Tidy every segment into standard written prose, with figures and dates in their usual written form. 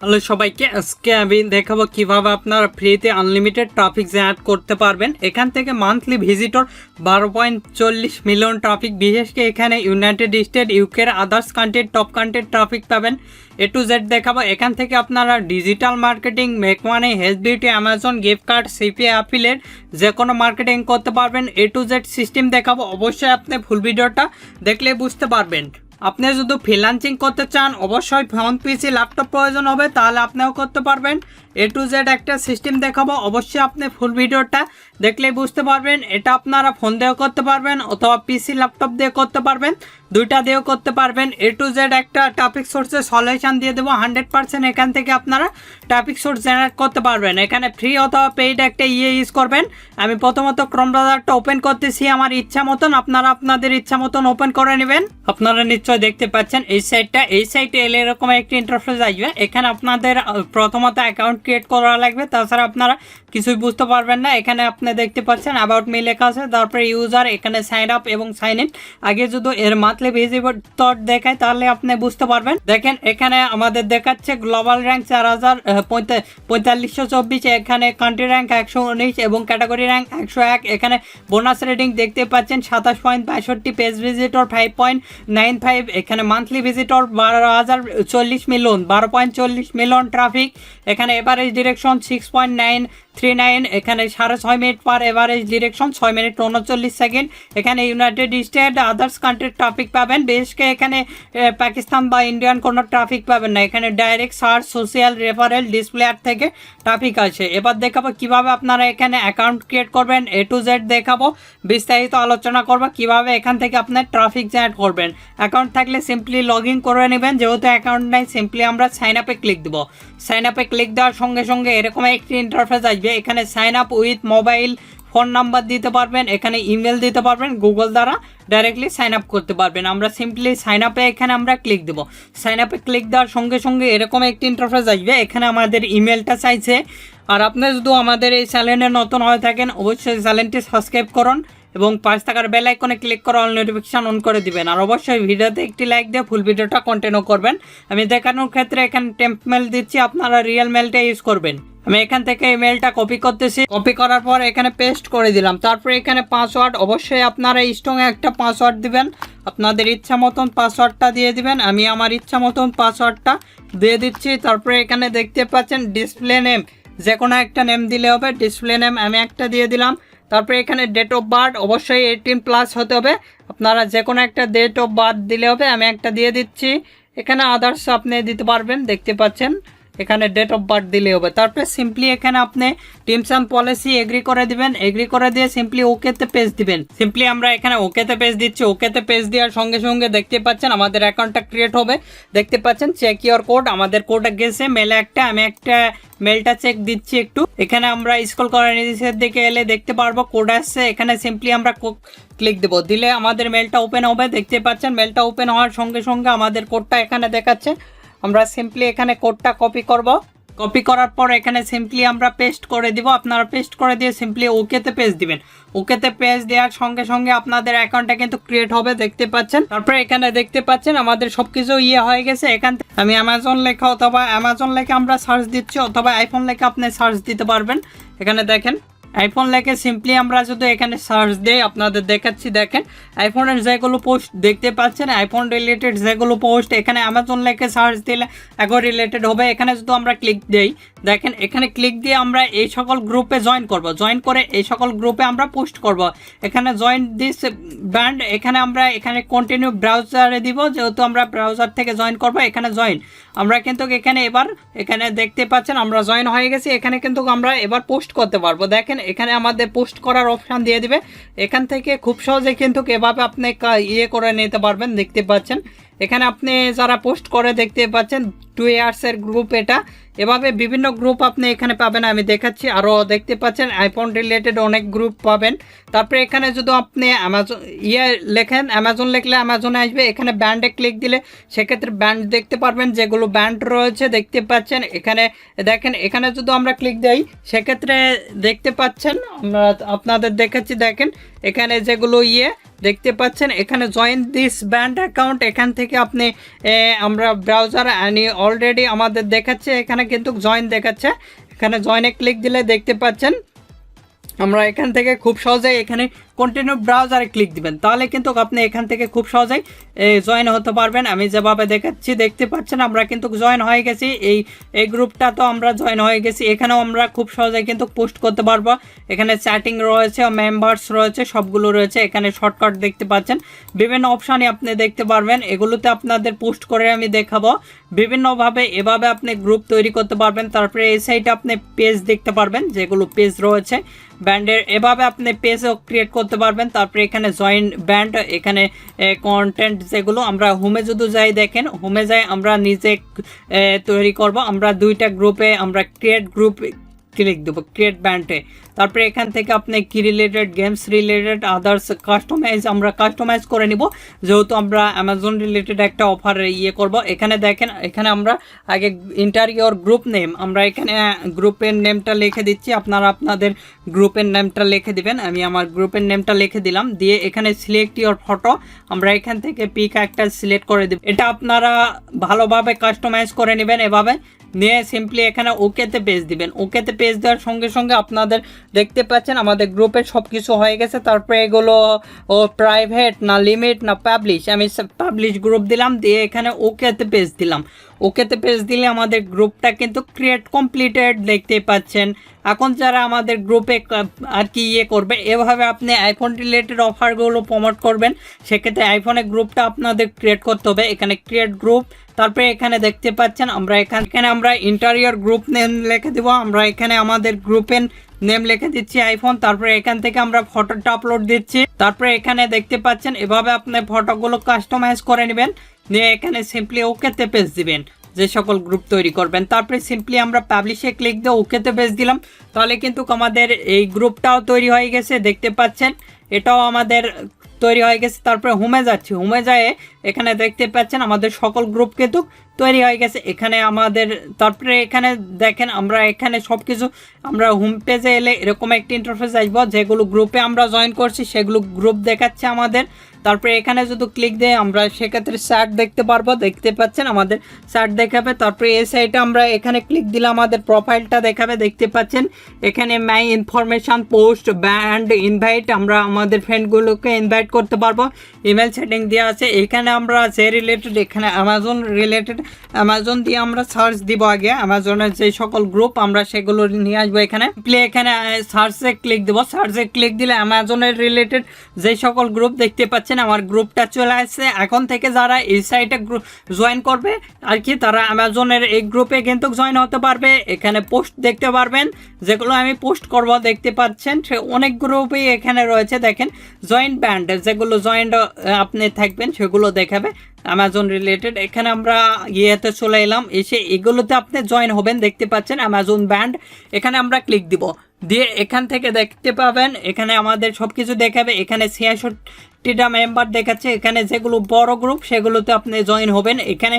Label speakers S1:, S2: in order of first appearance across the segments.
S1: Hello সবাইকে, আজকে আমি দেখাবো কিভাবে আপনারা ফ্রিতে আনলিমিটেড ট্রাফিক জেনারেট করতে পারবেন। এখান থেকে মান্থলি ভিজিটর 12.40 মিলিয়ন ট্রাফিক, বিশেষ করে এখানে ইউনাইটেড স্টেট, ইউকের আদার্স কান্ট্রির টপ কান্ট্রির ট্রাফিক পাবেন। A to Z দেখাবো। এখান থেকে আপনারা digital marketing, make money, health beauty, Amazon gift card, CPA affiliate যে কোনো মার্কেটিং করতে পারবেন। A to Z সিস্টেম দেখাবো। অবশ্যই আপনি ফুল ভিডিওটা দেখলে বুঝতে পারবেন। আপনি যদি ফ্রিল্যান্সিং করতে চান, অবশ্যই ফোন, পিসি, ল্যাপটপ প্রয়োজন হবে, তাহলে আপনিও করতে পারবেন। A to Z একটা সিস্টেম দেখাবো। অবশ্যই আপনি ফুল ভিডিওটা দেখলেই বুঝতে পারবেন। এটা আপনারা ফোন দিয়েও করতে পারবেন অথবা পিসি, ল্যাপটপ দিয়ে করতে পারবেন, দুইটা দিয়েও করতে পারবেন। A to Z একটা টপিক সোর্সের সলিউশন দিয়ে দেবো 100%। এখান থেকে আপনারা টপিক সোর্স জেনারেট করতে পারবেন। এখানে ফ্রি অথবা পেইড একটা ইউজ করবেন। আমি প্রথমত ক্রোম ব্রাউজারটা ওপেন করতেছি আমার ইচ্ছা মতন, আপনারা আপনাদের ইচ্ছা মতন ওপেন করে নেবেন। আপনারা নিশ্চয় দেখতে পাচ্ছেন এই সাইটে এলে এরকম একটি ইন্টারফেস আসবে। এখানে আপনাদের প্রথমত অ্যাকাউন্ট ক্রিয়েট করা লাগবে, তাছাড়া আপনারা কিছুই বুঝতে পারবেন না। এখানে আপনি দেখতে পাচ্ছেন অ্যাবাউট মি লেখা আছে, তারপরে ইউজার, এখানে সাইন আপ এবং সাইন ইন। আগে যদি এর মান্থলি ভিজিটর দেখায় তাহলে আপনি বুঝতে পারবেন। দেখেন এখানে আমাদের দেখাচ্ছে গ্লোবাল র্যাঙ্ক 404524, এখানে কান্ট্রি র্যাঙ্ক 119 এবং ক্যাটাগরি র্যাঙ্ক 101। এখানে বোনাস রেটিং দেখতে পাচ্ছেন 27.62, পেজ ভিজিটর 5.95, এখানে মান্থলি ভিজিটর 12.40 মিলিয়ন ট্রাফিক। এখানে এভারেজ ডিরেকশন 6.939, এখানে 6.5 মিনিট পার এভারেজ ডিরেকশন, 6 মিনিট 39 সেকেন্ড। এখানে ইউনাইটেড স্টেট, আদার্স কান্ট্রির ট্রাফিক পাবেন। বিশেষ করে এখানে পাকিস্তান বা ইন্ডিয়ান কোনো ট্রাফিক পাবেন না। এখানে ডাইরেক্ট সার্চ, সোশ্যাল, রেফারেল, ডিসপ্লেয়ার থেকে ট্রাফিক আছে। এবার দেখাবো কিভাবে আপনারা এখানে অ্যাকাউন্ট ক্রিয়েট করবেন। A to Z দেখাবো, বিস্তারিত আলোচনা করবো কিভাবে এখান থেকে আপনার ট্রাফিক জেনারেট করবেন। অ্যাকাউন্ট থাকলে সিম্পলি লগ ইন করে নেবেন, যেহেতু অ্যাকাউন্ট নাই সিম্পলি আমরা সাইন আপে ক্লিক দেবো। সাইন আপে ক্লিক দেওয়ার সঙ্গে সঙ্গে এরকম একটি ইন্টারফেস আসবে। এখানে sign up with mobile phone number দিতে পারবেন, এখানে ইমেল দিতে পারবেন, গুগল দ্বারা ডাইরেক্টলি সাইন আপ করতে পারবেন। আমরা সিম্পলি সাইন আপে এখানে আমরা ক্লিক দেবো। সাইন আপে ক্লিক দেওয়ার সঙ্গে সঙ্গে এরকম একটি ইন্টারফেস আসবে। এখানে আমাদের ইমেলটা চাইছে। আর আপনি যদি আমাদের এই চ্যানেলে নতুন হয়ে থাকেন, অবশ্যই চ্যানেলটি সাবস্ক্রাইব করুন এবং 5 টাকার বেল আইকনে ক্লিক করে অল নোটিফিকেশন অন করে দিবেন। আর অবশ্যই ভিডিওতে একটি লাইক দিয়ে ফুল ভিডিওটা কন্টিনিউ করবেন। আমি দেখানোর ক্ষেত্রে এখানে টেম্প মেল দিচ্ছি, আপনারা রিয়েল মেলটা ইউজ করবেন। আমি এখান থেকে এই মেলটা কপি করতেছি, কপি করার পর এখানে পেস্ট করে দিলাম। তারপরে এখানে পাসওয়ার্ড, অবশ্যই আপনারা স্ট্রং একটা পাসওয়ার্ড দিবেন, আপনাদের ইচ্ছা মতন পাসওয়ার্ডটা দিয়ে দিবেন। আমি আমার ইচ্ছা মতন পাসওয়ার্ডটা দিয়ে দিচ্ছি। তারপরে এখানে দেখতে পাচ্ছেন ডিসপ্লে নেম, যে কোনো একটা নেম দিলে হবে। ডিসপ্লে নেম আমি একটা দিয়ে দিলাম। তারপরে এখানে ডেট অফ বার্থ, অবশ্যই 18+ হতে হবে, আপনারা যে কোনো একটা ডেট অফ বার্থ দিলে হবে। আমি একটা দিয়ে দিচ্ছি। এখানে আদার্স আপনি দিতে পারবেন, দেখতে পাচ্ছেন এখানে ডেট অফ বার্থ দিলে হবে। তারপরে সিম্পলি এখানে আপনি টিমস অ্যান্ড পলিসি এগ্রি করে দিবেন। এগ্রি করে দিয়ে সিম্পলি ওকেতে পেজ দিবেন। সিম্পলি আমরা এখানে ওকেতে পেজ দিচ্ছি। ওকেতে পেজ দেওয়ার সঙ্গে সঙ্গে দেখতে পাচ্ছেন আমাদের অ্যাকাউন্টটা ক্রিয়েট হবে। দেখতে পাচ্ছেন চেক ইওর কোড, আমাদের কোড গেছে মেলে একটা। আমি একটা মেলটা চেক দিচ্ছি একটু। এখানে আমরা স্ক্রল করে নিচের দিকে এলে দেখতে পারবো কোড আসছে। এখানে সিম্পলি আমরা ক্লিক দেবো, দিলে আমাদের মেলটা ওপেন হবে। দেখতে পাচ্ছেন মেলটা ওপেন হওয়ার সঙ্গে সঙ্গে আমাদের কোডটা এখানে দেখাচ্ছে। আমরা সিম্পলি এখানে কোডটা কপি করব। কপি করার পর এখানে সিম্পলি আমরা পেস্ট করে দিব। আপনারা পেস্ট করে দিয়ে সিম্পলি ওকেতে পেজ দিবেন। ওকেতে পেজ দেওয়ার সঙ্গে সঙ্গে আপনাদের অ্যাকাউন্টটা কিন্তু ক্রিয়েট হবে, দেখতে পাচ্ছেন। তারপরে এখানে দেখতে পাচ্ছেন আমাদের সবকিছু হয়ে গেছে। এখান থেকে আমি অ্যামাজন লেখা অথবা অ্যামাজন লেখা আমরা সার্চ দিচ্ছি, অথবা আইফোন লেখা আপনি সার্চ দিতে পারবেন। এখানে দেখেন আইফোন লেখে সিম্পলি আমরা যদি এখানে সার্চ দিই, আপনাদের দেখাচ্ছি। দেখেন আইফোনের যেগুলো পোস্ট দেখতে পাচ্ছেন, আইফোন রিলেটেড যেগুলো পোস্ট, এখানে অ্যামাজন লেখে সার্চ দিলে একবার রিলেটেড হবে। এখানে যদি আমরা ক্লিক দিই, দেখেন এখানে ক্লিক দিয়ে আমরা এই সকল গ্রুপে জয়েন করব। জয়েন করে এই সকল গ্রুপে আমরা পোস্ট করব। এখানে জয়েন দিস ব্যান্ড, এখানে আমরা এখানে কন্টিনিউ ব্রাউজারে দিব, যেহেতু আমরা ব্রাউজার থেকে জয়েন করব। এখানে জয়েন আমরা কিন্তু এখানে এখানে দেখতে পাচ্ছেন আমরা জয়েন হয়ে গেছি। এখানে কিন্তু আমরা এবার পোস্ট করতে পারবো। দেখেন এখানে আমাদের পোস্ট করার অপশান দিয়ে দিবে। এখান থেকে খুব সহজে কিন্তু এভাবে আপনি করে নিতে পারবেন, দেখতে পাচ্ছেন। এখানে আপনি যারা পোস্ট করে দেখতে পাচ্ছেন 2 ইয়ার্সের গ্রুপ, এটা এভাবে বিভিন্ন গ্রুপ আপনি এখানে পাবেন, আমি দেখাচ্ছি। আরও দেখতে পাচ্ছেন আইফোন রিলেটেড অনেক গ্রুপ পাবেন। তারপরে এখানে যদি আপনি অ্যামাজন লেখেন, অ্যামাজন লিখলে অ্যামাজনে আসবে। এখানে ব্যান্ডে ক্লিক দিলে সেক্ষেত্রে ব্যান্ড দেখতে পারবেন, যেগুলো ব্যান্ড রয়েছে দেখতে পাচ্ছেন। এখানে দেখেন, এখানে যদি আমরা ক্লিক দিই সেক্ষেত্রে দেখতে পাচ্ছেন, আমরা আপনাদের দেখাচ্ছি। দেখেন এখানে যেগুলো দেখতে পাচ্ছেন, এখানে জয়েন দিস ব্যান্ড অ্যাকাউন্ট, এখান থেকে আপনি আমরা ব্রাউজার অলরেডি আমাদের দেখাচ্ছে, এখানে কিন্তু জয়েন দেখাচ্ছে। এখানে জয়েনে ক্লিক দিলে দেখতে পাচ্ছেন আমরা এখান থেকে খুব সহজেই এখানে কন্টিনিউ ব্রাউজারে ক্লিক দিবেন, তাহলে কিন্তু আপনি এখান থেকে খুব সহজেই জয়েন হতে পারবেন। আমি যেভাবে দেখাচ্ছি দেখতে পাচ্ছেন আমরা কিন্তু জয়েন হয়ে গেছি। এই গ্রুপটা তো আমরা জয়েন হয়ে গেছি। এখানেও আমরা খুব সহজেই কিন্তু পোস্ট করতে পারবো। এখানে চ্যাটিং রয়েছে, মেম্বার্স রয়েছে, সবগুলো রয়েছে। এখানে শর্টকাট দেখতে পাচ্ছেন, বিভিন্ন অপশানই আপনি দেখতে পারবেন। এগুলোতে আপনাদের পোস্ট করে আমি দেখাবো বিভিন্নভাবে। এভাবে আপনি গ্রুপ তৈরি করতে পারবেন। তারপরে এই সাইটে আপনি পেজ দেখতে পারবেন, যেগুলো পেজ রয়েছে ব্যান্ডের। এভাবে আপনি পেজও ক্রিয়েট করতে পারবেন। তারপরে এখানে জয়েন ব্যান্ড, এখানে কন্টেন্ট যেগুলো আমরা হোমে যদি যাই, দেখেন হোমে যাই আমরা নিজে তৈরি করব। আমরা দুইটা গ্রুপে আমরা ক্রিয়েট গ্রুপ ক্লিক দেবো, ক্রিয়েট ব্যান্ডে। তারপরে এখান থেকে আপনি কি related, games related, others customise আমরা কাস্টমাইজ করে নিব, যেহেতু আমরা অ্যামাজন রিলেটেড একটা অফার করব। এখানে দেখেন, এখানে আমরা আগে ইন্টার ইওর গ্রুপ নেম, আমরা এখানে গ্রুপের নেমটা লিখে দিচ্ছি। আপনারা আপনাদের গ্রুপের নেমটা লিখে দিবেন। আমি আমার গ্রুপের নেমটা লিখে দিলাম। দিয়ে এখানে সিলেক্ট ইওর ফটো, আমরা এখান থেকে পিক একটা সিলেক্ট করে দেব। এটা আপনারা ভালোভাবে কাস্টমাইজ করে নেবেন। এভাবে নিয়ে সিম্পলি এখানে ওকেতে পেজ দিবেন। ওকেতে পেজ দেওয়ার সঙ্গে সঙ্গে আপনাদের দেখতে পাচ্ছেন আমাদের গ্রুপের সব কিছু হয়ে গেছে। তারপরে এগুলো প্রাইভেট না লিমিট না পাবলিশ, আমি পাবলিশ গ্রুপ দিলাম। দিয়ে এখানে ওকেতে পেজ দিলাম। ওকেতে পেজ দিলে আমাদের গ্রুপটা কিন্তু ক্রিয়েট কমপ্লিটেড দেখতে পাচ্ছেন। এখন যারা আমাদের গ্রুপে আর কি করবে, এভাবে আপনি আইফোন রিলেটেড অফারগুলো প্রমোট করবেন। সেক্ষেত্রে আইফোনের গ্রুপটা আপনাদের ক্রিয়েট করতে হবে। এখানে ক্রিয়েট গ্রুপ, তারপরে এখানে দেখতে পাচ্ছেন আমরা এখানে আমরা ইন্টারিয়র গ্রুপ নেম লিখে দেবো। আমরা এখানে আমাদের গ্রুপের নেম লিখে দিচ্ছি আইফোন। তারপরে এখান থেকে আমরা ফটোটা আপলোড দিচ্ছি। তারপরে এখানে দেখতে পাচ্ছেন এভাবে আপনি ফটোগুলো কাস্টমাইজ করে নেবেন। নিয়ে এখানে সিম্পলি ওকেতে পেজ দিবেন যে সকল গ্রুপ তৈরি করবেন। তারপরে সিম্পলি আমরা পাবলিশে ক্লিক দিয়ে ওকেতে পেজ দিলাম। তাহলে কিন্তু আমাদের এই গ্রুপটাও তৈরি হয়ে গেছে দেখতে পাচ্ছেন, এটাও আমাদের তৈরি হয়ে গেছে। তারপরে হোমে যাচ্ছি, হোমে যায় এখানে দেখতে পাচ্ছেন আমাদের সকল গ্রুপ কিন্তু তৈরি হয়ে গেছে। এখানে আমাদের তারপরে এখানে দেখেন আমরা এখানে সব কিছু আমরা হোম পেজে এলে এরকম একটি ইন্টারফেস আসবো, যেগুলো গ্রুপে আমরা জয়েন করছি সেগুলো গ্রুপ দেখাচ্ছে আমাদের। তারপরে এখানে যদি ক্লিক দিয়ে আমরা সেক্ষেত্রে চ্যাট দেখতে পারবো, দেখতে পাচ্ছেন আমাদের চ্যাট দেখাবে। তারপরে এই সাইটে আমরা এখানে ক্লিক দিলে আমাদের প্রোফাইলটা দেখাবে, দেখতে পাচ্ছেন। এখানে মাই ইনফরমেশন, পোস্ট, ব্যান্ড, ইনভাইট, আমরা আমাদের ফ্রেন্ডগুলোকে ইনভাইট করতে পারবো। ইমেল সেটিং দেওয়া আছে। এখানে আমরা যে রিলেটেড, এখানে অ্যামাজন রিলেটেড, অ্যামাজন দিয়ে আমরা সার্চ দিব। আগে অ্যামাজনের যে সকল গ্রুপ আমরা সেগুলো নিয়ে আসবো। এখানে এখানে সার্চে ক্লিক দেবো। সার্চে ক্লিক দিলে অ্যামাজনের রিলেটেড যে সকল গ্রুপ দেখতে পাচ্ছেন আমার গ্রুপটা চলে আসছে। এখন থেকে যারা এই সাইটে জয়েন করবে আর কি, তারা অ্যামাজনের এই গ্রুপে কিন্তু জয়েন হতে পারবে। এখানে পোস্ট দেখতে পারবেন, যেগুলো আমি পোস্ট করব দেখতে পাচ্ছেন। সে অনেক গ্রুপই এখানে রয়েছে। দেখেন জয়েন্ট ব্যান্ড, যেগুলো জয়েন্ট আপনি থাকবেন সেগুলো দেখাবে অ্যামাজন রিলেটেড। এখানে আমরা ইয়েতে চলে এলাম, এসে এগুলোতে আপনি জয়েন হবেন দেখতে পাচ্ছেন অ্যামাজন ব্যান্ড। এখানে আমরা ক্লিক দিব, দিয়ে এখান থেকে দেখতে পাবেন এখানে আমাদের সব কিছু দেখাবে। এখানে 66টা মেম্বার দেখাচ্ছে। এখানে যেগুলো বড় গ্রুপ সেগুলোতে আপনি জয়েন হবেন। এখানে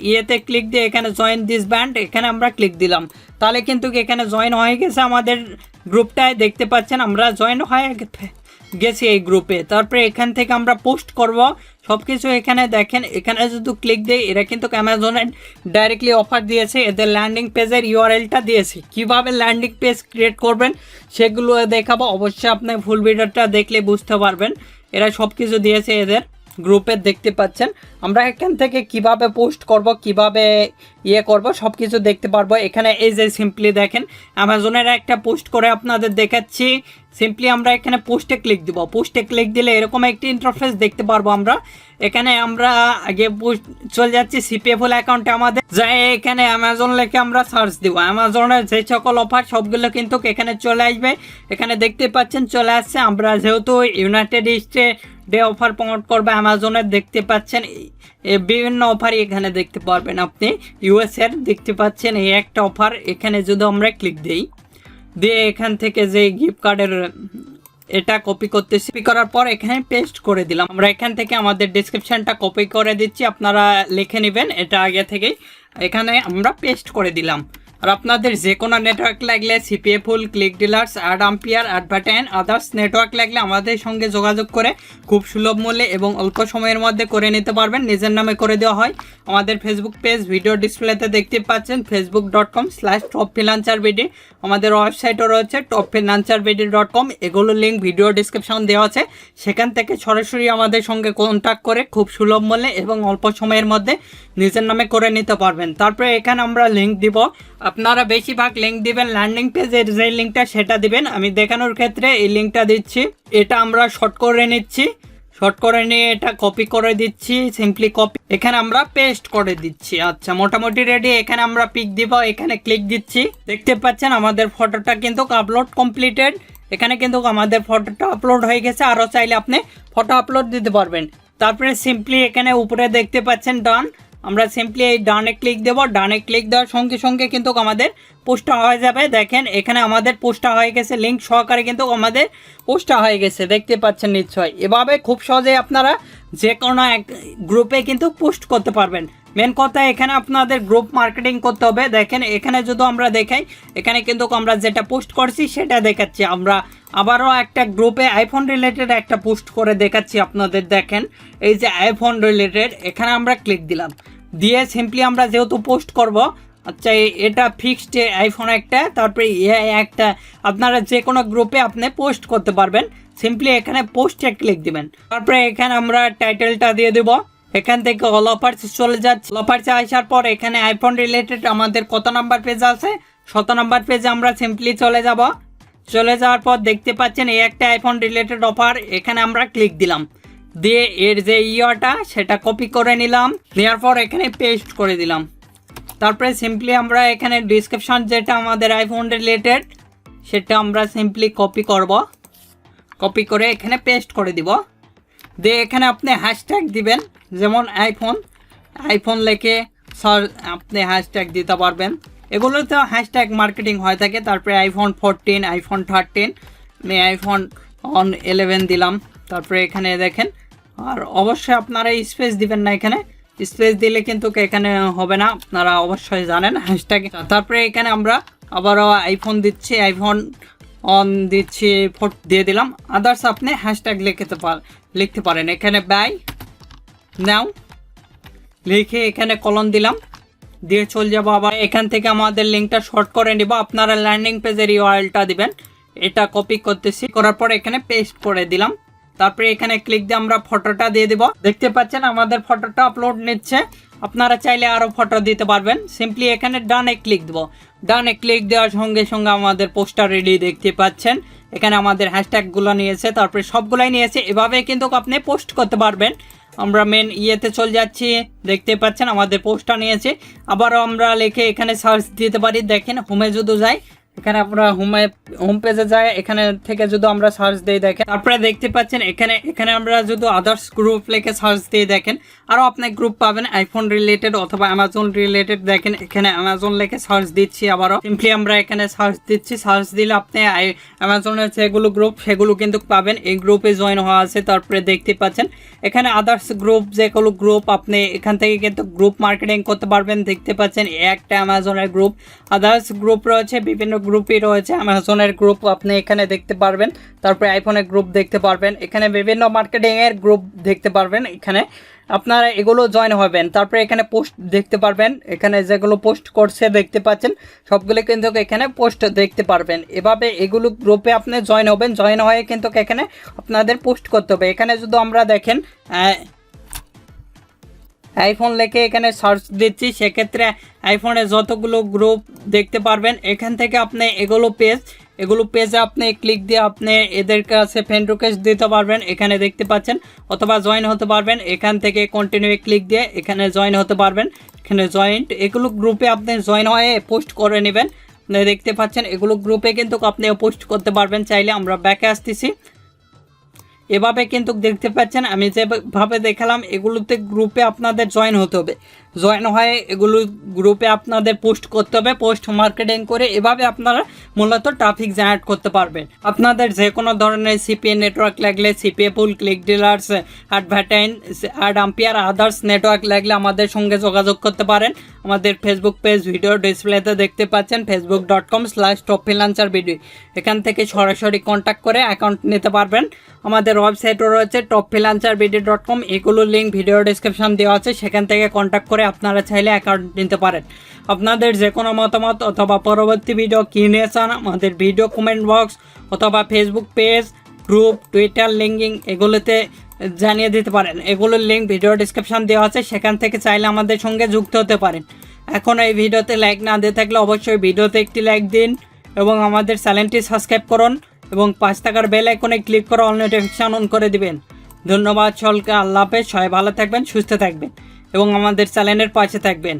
S1: ইয়েতে ক্লিক দিয়ে এখানে জয়েন দিস ব্যান্ড, এখানে আমরা ক্লিক দিলাম। তাহলে কিন্তু এখানে জয়েন হয়ে গেছে আমাদের গ্রুপটায়, দেখতে পাচ্ছেন আমরা জয়েন হয়ে গেছি এই গ্রুপে। তারপরে এখান থেকে আমরা পোস্ট করব সব কিছু। এখানে দেখেন, এখানে যদি ক্লিক দিই এরা কিন্তু অ্যামাজনের ডাইরেক্টলি অফার দিয়েছে, এদের ল্যান্ডিং পেজের ইউআরএলটা দিয়েছে। কিভাবে ল্যান্ডিং পেজ ক্রিয়েট করবেন সেগুলো দেখাবো। অবশ্যই আপনি ফুল ভিডিওটা দেখলে বুঝতে পারবেন। এরা সব কিছু দিয়েছে এদের গ্রুপে, দেখতে পাচ্ছেন। আমরা এখান থেকে কিভাবে পোস্ট করব, কিভাবে করব সব কিছু দেখতে পারবো। এখানে এই যে সিম্পলি দেখেন অ্যামাজনের একটা পোস্ট করে আপনাদের দেখাচ্ছি। সিম্পলি আমরা এখানে পোস্টে ক্লিক দিব। পোস্টে ক্লিক দিলে এরকম একটি ইন্টারফেস দেখতে পারবো আমরা। এখানে আমরা আগে চলে যাচ্ছি সিপিএফএল অ্যাকাউন্টে আমাদের, যাই এখানে অ্যামাজন লিখে আমরা সার্চ দিব। অ্যামাজনের যে সকল অফার সবগুলো কিন্তু এখানে চলে আসবে। এখানে দেখতে পাচ্ছেন চলে আসছে। আমরা যেহেতু United state day offer promote করবে অ্যামাজনের, দেখতে পাচ্ছেন বিভিন্ন অফারই এখানে দেখতে পারবেন। আপনি ইউএসের দেখতে পাচ্ছেন এই একটা অফার, এখানে যদি আমরা ক্লিক দিই, দিয়ে এখান থেকে যে গিফট কার্ডের এটা কপি করতেছি, কপি করার পর এখানে পেস্ট করে দিলাম। আমরা এখান থেকে আমাদের ডেসক্রিপশনটা কপি করে দিচ্ছি, আপনারা লিখে নেবেন এটা আগে থেকেই। এখানে আমরা পেস্ট করে দিলাম। আর আপনাদের যে কোনো নেটওয়ার্ক লাগলে CPA full, click dealers, ad ampere, advertise, others network লাগলে আমাদের সঙ্গে যোগাযোগ করে খুব সুলভ মূল্যে এবং অল্প সময়ের মধ্যে করে নিতে পারবেন। নিজের নামে করে দেওয়া হয়। আমাদের ফেসবুক পেজ ভিডিও ডিসপ্লেতে দেখতে পাচ্ছেন, facebook.com/topfreelancerbd। আমাদের ওয়েবসাইটও রয়েছে topfreelancerbd.com। এগুলো লিঙ্ক ভিডিও ডিসক্রিপশন দেওয়া আছে, সেখান থেকে সরাসরি আমাদের সঙ্গে কন্ট্যাক্ট করে খুব সুলভ মূল্যে এবং অল্প সময়ের মধ্যে নিজের নামে করে নিতে পারবেন। তারপরে এখানে আমরা লিঙ্ক দিব, আপনারা বেশিরভাগ লিঙ্ক দিবেন ল্যান্ডিং পেজের যে লিঙ্কটা সেটা দিবেন। আমি দেখানোর ক্ষেত্রে এই লিঙ্কটা দিচ্ছি, এটা আমরা শর্ট করে নিচ্ছি, শর্ট করে নিয়ে এটা কপি করে দিচ্ছি, সিম্পলি কপি, এখানে আমরা পেস্ট করে দিচ্ছি। আচ্ছা, মোটামুটি রেডি। এখানে আমরা পিক দিব, এখানে ক্লিক দিচ্ছি, দেখতে পাচ্ছেন আমাদের ফটোটা কিন্তু আপলোড কমপ্লিটেড। এখানে কিন্তু আমাদের ফটোটা আপলোড হয়ে গেছে। আরও চাইলে আপনি ফটো আপলোড দিতে পারবেন। তারপরে সিম্পলি এখানে উপরে দেখতে পাচ্ছেন ডান, আমরা সিম্পলি এই ডানে ক্লিক দেব। ডানে ক্লিক দেওয়ার সঙ্গে সঙ্গে কিন্তু আমাদের পোস্টটা হয়ে যাবে। দেখেন এখানে আমাদের পোস্টটা হয়ে গেছে, লিঙ্ক সহকারে কিন্তু আমাদের পোস্টটা হয়ে গেছে, দেখতে পাচ্ছেন নিশ্চয়। এভাবে খুব সহজে আপনারা যে কোনো এক গ্রুপে কিন্তু পোস্ট করতে পারবেন। মেন কথা এখানে আপনাদের গ্রুপ মার্কেটিং করতে হবে। দেখেন এখানে যদি আমরা দেখাই, এখানে কিন্তু আমরা যেটা পোস্ট করছি সেটা দেখাচ্ছি। আমরা আবারও একটা গ্রুপে আইফোন রিলেটেড একটা পোস্ট করে দেখাচ্ছি আপনাদের। দেখেন এই যে আইফোন রিলেটেড, এখানে আমরা ক্লিক দিলাম, দিয়ে সিম্পলি আমরা যেহেতু পোস্ট করব, আচ্ছা এটা ফিক্সড আইফোন একটা, তারপরে একটা, আপনারা যে কোনো গ্রুপে আপনি পোস্ট করতে পারবেন। সিম্পলি এখানে পোস্টে ক্লিক দিবেন, তারপরে এখানে আমরা টাইটেলটা দিয়ে দেব। এখান থেকে অল অফার্স চলে যাচ্ছে। অল অফার্সে আসার পর এখানে আইফোন রিলেটেড আমাদের কত নাম্বার পেজ আছে, 7 নাম্বার পেজে আমরা সিম্পলি চলে যাব। চলে যাওয়ার পর দেখতে পাচ্ছেন এই একটা আইফোন রিলেটেড অফার, এখানে আমরা ক্লিক দিলাম, দিয়ে এর যে ইয়েটা সেটা কপি করে নিলাম, নেওয়ার পর এখানে পেস্ট করে দিলাম। তারপরে সিম্পলি আমরা এখানে ডিসক্রিপশন যেটা আমাদের আইফোন রিলেটেড সেটা আমরা সিম্পলি কপি করব, কপি করে এখানে পেস্ট করে দিব। দিয়ে এখানে আপনি হ্যাশট্যাগ দিবেন, যেমন আইফোন লিখে আপনি হ্যাশট্যাগ দিতে পারবেন। এগুলোতে হ্যাশট্যাগ মার্কেটিং হয়ে থাকে। তারপরে আইফোন 14, আইফোন 13, আমি আইফোন 11 দিলাম। তারপরে এখানে দেখেন, আর অবশ্যই আপনারা স্পেস দিবেন না, এখানে স্পেস দিলে কিন্তু এখানে হবে না, আপনারা অবশ্যই জানেন হ্যাশট্যাগ। তারপরে এখানে আমরা আবারও আইফোন দিচ্ছি, আইফোন দিচ্ছি, দিয়ে দিলাম। আদার্স আপনি হ্যাশট্যাগ লিখতে পারেন। এখানে বাই নাও লিখে এখানে কলন দিলাম, দিয়ে চলে যাবো। আবার এখান থেকে আমাদের লিঙ্কটা শর্ট করে নিব। আপনারা ল্যান্ডিং পেজের ইউআরএলটা দিবেন, এটা কপি করতেছি, করার পর এখানে পেস্ট করে দিলাম। তারপরে এখানে ক্লিক দিয়ে আমরা ফটোটা দিয়ে দেব। দেখতে পাচ্ছেন আমাদের ফটোটা আপলোড নিচ্ছে। আপনারা চাইলে আরও ফটো দিতে পারবেন। সিম্পলি এখানে ডানে ক্লিক দেবো। ডানে ক্লিক দেওয়ার সঙ্গে সঙ্গে আমাদের পোস্টার রেডি, দেখতে পাচ্ছেন এখানে আমাদের হ্যাশট্যাগুলো নিয়েছে, তারপরে সবগুলাই নিয়েছে। এভাবে কিন্তু আপনি পোস্ট করতে পারবেন। আমরা মেন ইয়েতে চলে যাচ্ছি, দেখতে পাচ্ছেন আমাদের পোস্টটা নিয়েছে। আবারও আমরা লিখে এখানে সার্চ দিতে পারি। দেখেন হোমে যদি যাই, এখানে আমরা হোম পেজে যাই, এখানে থেকে যদি আমরা সার্চ দিই, দেখেন তারপরে দেখতে পাচ্ছেন এখানে আমরা যদি আদার্স গ্রুপ লিখে সার্চ দিয়ে দেখেন আরও আপনি গ্রুপ পাবেন আইফোন রিলেটেড অথবা অ্যামাজন রিলেটেড। দেখেন এখানে অ্যামাজন লিখে সার্চ দিচ্ছি, আবারও সিম্পলি আমরা এখানে সার্চ দিচ্ছি। সার্চ দিলে আপনি অ্যামাজনের যেগুলো গ্রুপ সেগুলো কিন্তু পাবেন। এই গ্রুপে জয়েন হওয়া আছে। তারপরে দেখতে পাচ্ছেন এখানে আদার্স গ্রুপ, যেগুলো গ্রুপ আপনি এখান থেকে কিন্তু গ্রুপ মার্কেটিং করতে পারবেন। দেখতে পাচ্ছেন একটা অ্যামাজনের গ্রুপ, আদার্স গ্রুপ রয়েছে, বিভিন্ন গ্রুপই রয়েছে। অ্যামাজনের গ্রুপ আপনি এখানে দেখতে পারবেন, তারপরে আইফোনের গ্রুপ দেখতে পারবেন, এখানে বিভিন্ন মার্কেটিংয়ের গ্রুপ দেখতে পারবেন। এখানে আপনারা এগুলো জয়েন হবেন। তারপরে এখানে পোস্ট দেখতে পারবেন, এখানে যেগুলো পোস্ট করছে দেখতে পাচ্ছেন সবগুলো কিন্তু এখানে পোস্ট দেখতে পারবেন। এভাবে এগুলো গ্রুপে আপনি জয়েন হবেন। জয়েন হয়ে কিন্তু এখানে আপনাদের পোস্ট করতে হবে। এখানে যদি আমরা দেখেন আইফোন লিখে এখানে সার্চ দিচ্ছি, সেক্ষেত্রে আইফোনে যতগুলো গ্রুপ দেখতে পারবেন। এখান থেকে আপনি এগুলো পেজে আপনি ক্লিক দিয়ে আপনি এদের কাছে ফ্রেন্ড রিকোয়েস্ট দিতে পারবেন, এখানে দেখতে পাচ্ছেন, অথবা জয়েন হতে পারবেন। এখান থেকে কন্টিনিউ ক্লিক দিয়ে এখানে জয়েন হতে পারবেন। এখানে জয়েন্ট, এগুলো গ্রুপে আপনি জয়েন হয়ে পোস্ট করে নেবেন। দেখতে পাচ্ছেন এগুলো গ্রুপে কিন্তু আপনি পোস্ট করতে পারবেন চাইলে। আমরা ব্যাকে আসতেছি, এভাবে কিন্তু দেখতে পাচ্ছেন আমি যেভাবে দেখালাম এগুলোতে গ্রুপে আপনাদের জয়েন হতে হবে, জয়েন হয়ে এগুলো গ্রুপে আপনাদের পোস্ট করতে হবে, পোস্ট মার্কেটিং করে এভাবে আপনারা মূলত ট্রাফিক জেনারেট করতে পারবেন। আপনাদের যে কোনো ধরনের সিপিএ নেটওয়ার্ক লাগলে, CPA pool, click dealers, advertise, ad ampere, others network লাগলে আমাদের সঙ্গে যোগাযোগ করতে পারেন। আমাদের ফেসবুক পেজ ভিডিও ডিসপ্লেতে দেখতে পাচ্ছেন facebook.com/topfreelancervid, এখান থেকে সরাসরি কন্ট্যাক্ট করে অ্যাকাউন্ট নিতে পারবেন। আমাদের ওয়েবসাইটও রয়েছে topfreelancervid.com, এগুলোর লিঙ্ক ভিডিও ডিসক্রিপশন দেওয়া আছে, সেখান থেকে কন্ট্যাক্ট করে আপনারা চাইলে অ্যাকাউন্ট নিতে পারেন। আপনাদের যে কোনো মতামত অথবা পরবর্তী ভিডিও কী নিয়ে চান আমাদের ভিডিও কমেন্ট বক্স অথবা Facebook page, group, Twitter linking এগুলোতে জানিয়ে দিতে পারেন। এগুলোর লিঙ্ক ভিডিও ডিসক্রিপশন দেওয়া আছে, সেখান থেকে চাইলে আমাদের সঙ্গে যুক্ত হতে পারেন। এখন এই ভিডিওতে লাইক না দিয়ে থাকলে অবশ্যই ভিডিওতে একটি লাইক দিন এবং আমাদের চ্যানেলটি সাবস্ক্রাইব করুন এবং 5 টাকার বেল আইকনে ক্লিক করে অল নোটিফিকেশন অন করে দিবেন। ধন্যবাদ সকলকে, আল্লাহ হাফেজ, সবাই ভালো থাকবেন, সুস্থ থাকবেন এবং আমাদের চ্যানেলের পাশে থাকবেন।